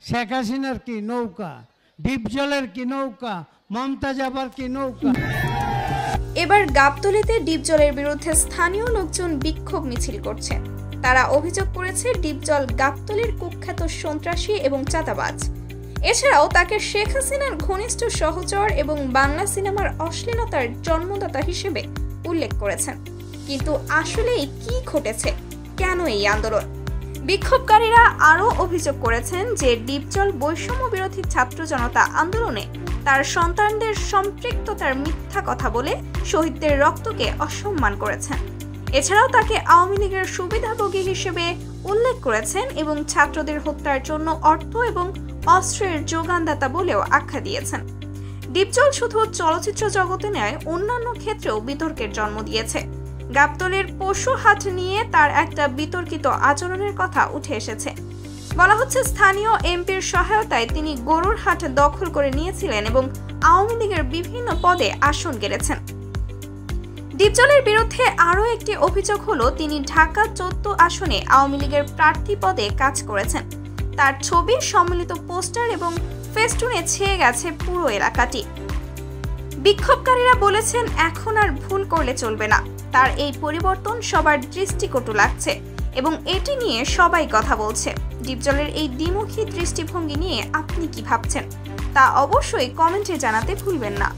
শেখ হাসিনার কি নৌকা, ডিপজলের কি নৌকা, মমতাজ আবার কি নৌকা। এবার গাবতলীতে ডিপজলের বিরুদ্ধে স্থানীয় লোকজন বিক্ষোভ মিছিল করছে। তারা অভিযোগ করেছে ডিপজল গাবতলীর কুখ্যাত সন্ত্রাসী এবং চাঁদাবাজ। এছাড়াও তাকে শেখ হাসিনার ঘনিষ্ঠ সহচর এবং বাংলা সিনেমার অশ্লীলতার জন্মদাতা হিসেবে উল্লেখ করেছেন। কিন্তু আসলেই কি ঘটেছে, কেন এই আন্দোলন? বিক্ষোভকারীরা আরও অভিযোগ করেছেন যে ডিপজল বৈষম্য বিরোধী ছাত্র জনতা আন্দোলনে তার সন্তানদের সম্পৃক্ততার মিথ্যা কথা বলে শহীদদের রক্তকে অসম্মান করেছেন। এছাড়াও তাকে আওয়ামী লীগের সুবিধাভোগী হিসেবে উল্লেখ করেছেন এবং ছাত্রদের হত্যার জন্য অর্থ এবং অস্ত্রের যোগানদাতা বলেও আখ্যা দিয়েছেন। ডিপজল শুধু চলচ্চিত্র জগতে নয়, অন্যান্য ক্ষেত্রেও বিতর্কের জন্ম দিয়েছে। গাবতলীর পশু হাট নিয়ে তার একটা বিতর্কিত আচরণের কথা উঠে এসেছে। বলা হচ্ছে স্থানীয় এমপির সহায়তায় তিনি গরুর হাট দখল করে নিয়েছিলেন এবং আওয়ামী লীগের বিভিন্ন পদে আসন গেড়েছেন। ডিপজলের বিরুদ্ধে আরও একটি অভিযোগ হলো তিনি ঢাকা 14 আসনে আওয়ামী লীগের প্রার্থী পদে কাজ করেছেন। তার ছবি সম্মিলিত পোস্টার এবং ফেস্টুনে ছেয়ে গেছে পুরো এলাকাটি। বিক্ষোভকারীরা বলেছেন এখন আর ভুল করলে চলবে না। তার এই পরিবর্তন সবার দৃষ্টিকটু লাগছে এবং এটি নিয়ে সবাই কথা বলছে। ডিপজলের এই দ্বিমুখী দৃষ্টিভঙ্গি নিয়ে আপনি কি ভাবছেন তা অবশ্যই কমেন্টে জানাতে ভুলবেন না।